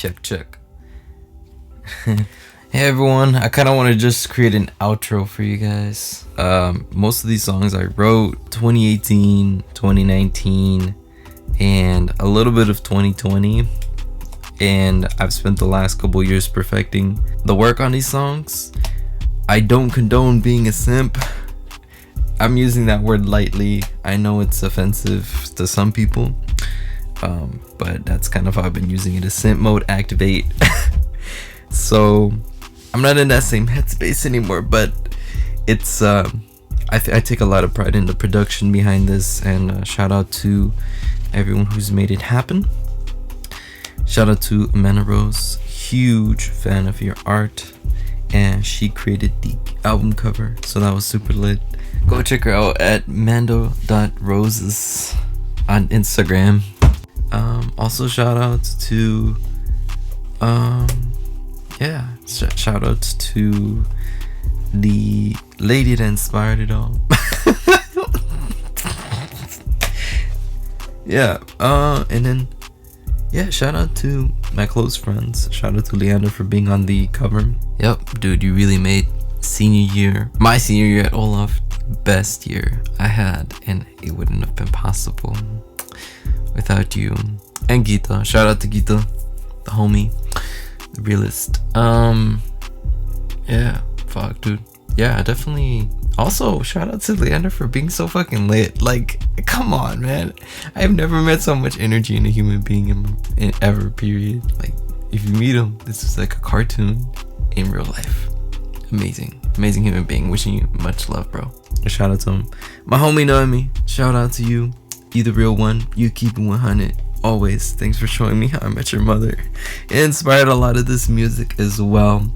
Check, check. Hey everyone, I kind of want to just create an outro for you guys. Most of these songs I wrote 2018, 2019, and a little bit of 2020. And I've spent the last couple years perfecting the work on these songs. I don't condone being a simp. I'm using that word lightly. I know it's offensive to some people, but that's kind of how I've been using it. A simp mode activate. So I'm not in that same headspace anymore, but it's I take a lot of pride in the production behind this, and shout out to everyone who's made it happen. Shout out to Amanda Rose, huge fan of your art, and she created the album cover, so that was super lit. Go check her out at mando.roses on Instagram. Also shout out to shout out to the lady that inspired it all. And then shout out to my close friends. Shout out to Leander for being on the cover. Yep, dude, you really made my senior year at Olaf, best year I had, and it wouldn't have been possible without you. And Gita, shout out to Gita, the homie, the realist. Definitely. Also, shout out to Leander for being so fucking lit. Like, come on, man. I've never met so much energy in a human being in ever, period. Like, if you meet him, this is like a cartoon in real life. Amazing human being. Wishing you much love, bro. Shout out to him. My homie Noemi, shout out to you. You the real one. You keep it 100. Always. Thanks for showing me how I met your mother. It inspired a lot of this music as well.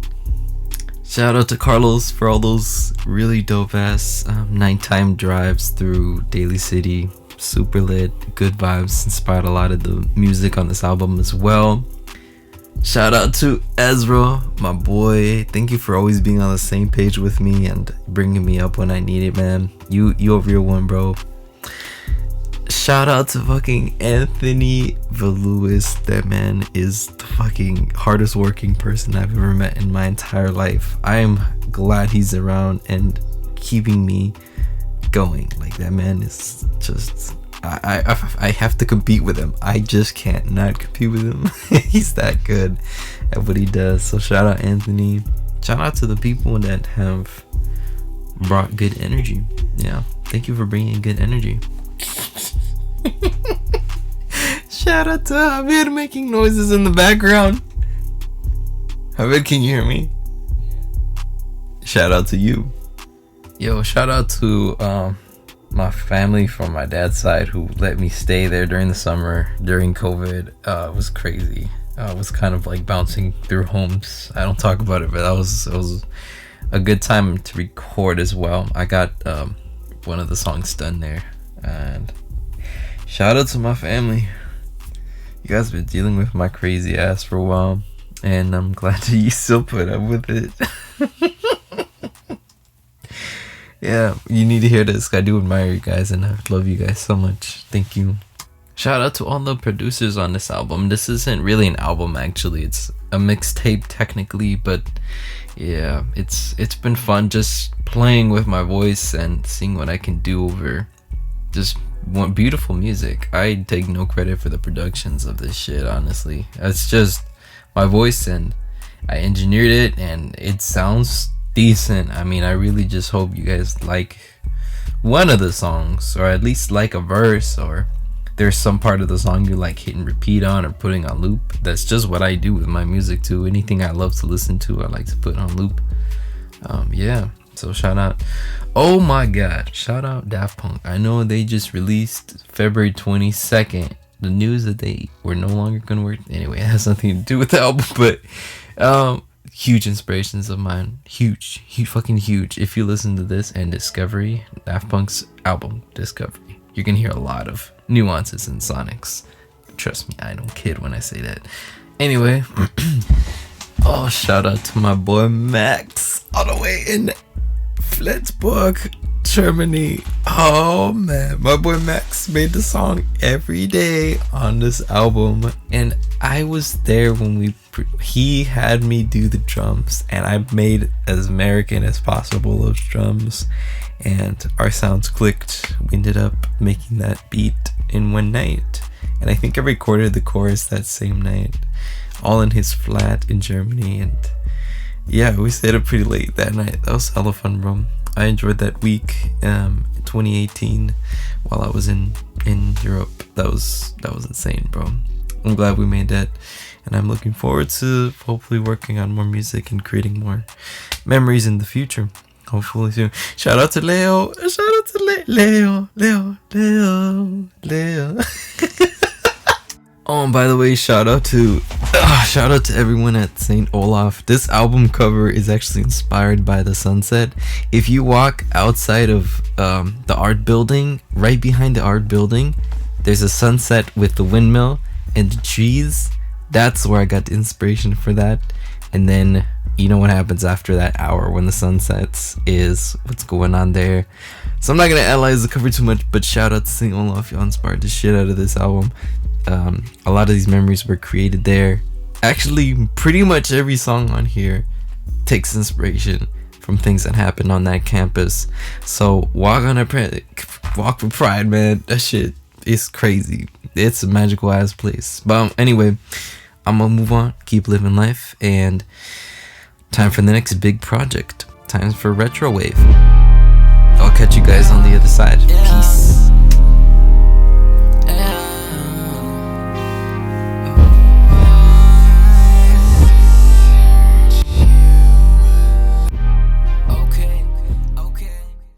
Shout out to Carlos for all those really dope ass nighttime drives through Daly City. Super lit, good vibes. Inspired a lot of the music on this album as well. Shout out to Ezra, my boy. Thank you for always being on the same page with me and bringing me up when I need it, man. You a real one, bro. Shout out to fucking Anthony Valuis. That man is the fucking hardest working person I've ever met in my entire life. I am glad he's around and keeping me going. Like, that man is just, I have to compete with him. I just can't not compete with him. He's that good at what he does. So shout out Anthony. Shout out to the people that have brought good energy. Yeah, thank you for bringing good energy. Shout out to Javier making noises in the background. Javier, can you hear me? Shout out to you. Yo, shout out to my family from my dad's side who let me stay there during the summer during COVID. It was crazy. I was kind of like bouncing through homes. I don't talk about it, but it was a good time to record as well. I got one of the songs done there. And shout out to my family. You guys been dealing with my crazy ass for a while, and I'm glad that you still put up with it. Yeah, you need to hear this. I do admire you guys, and I love you guys so much. Thank you. Shout out to all the producers on this album. This isn't really an album, actually. It's a mixtape technically, but yeah, it's been fun just playing with my voice and seeing what I can do over just beautiful music. I take no credit for the productions of this shit, honestly. It's just my voice, and I engineered it, and it sounds decent. I mean, I really just hope you guys like one of the songs, or at least like a verse, or there's some part of the song you like hitting repeat on or putting on loop. That's just what I do with my music too. Anything I love to listen to, I like to put on loop. So shout out, oh my god, shout out Daft Punk. I know they just released February 22nd the news that they were no longer gonna work. Anyway, it has nothing to do with the album, but huge inspirations of mine. Huge, fucking huge. If you listen to this and Discovery, Daft Punk's album Discovery, you can hear a lot of nuances and sonics. Trust me, I don't kid when I say that. Anyway, oh, shout out to my boy Max all the way in Flensburg. Germany. Oh man, my boy Max made the song every day on this album, and I was there when he had me do the drums, and I made as American as possible those drums, and our sounds clicked. We ended up making that beat in one night, and I think I recorded the chorus that same night, all in his flat in Germany. And yeah, we stayed up pretty late that night. That was hella fun, bro. I enjoyed that week, 2018, while I was in Europe. That was insane, bro. I'm glad we made that, and I'm looking forward to hopefully working on more music and creating more memories in the future. Hopefully soon. Shout out to Leo. Shout out to Leo. Oh, and by the way, shout out to everyone at St. Olaf. This album cover is actually inspired by the sunset. If you walk outside of the art building, right behind the art building, there's a sunset with the windmill and the trees. That's where I got the inspiration for that. And then you know what happens after that hour when the sun sets is what's going on there. So I'm not gonna analyze the cover too much, but shout out to St. Olaf. Y'all inspired the shit out of this album. A lot of these memories were created there. Actually, pretty much every song on here takes inspiration from things that happened on that campus. So walk with pride, man. That shit is crazy. It's a magical ass place. But anyway, I'm gonna move on, keep living life, and time for the next big project. Time for Retro Wave. I'll catch you guys on the other side.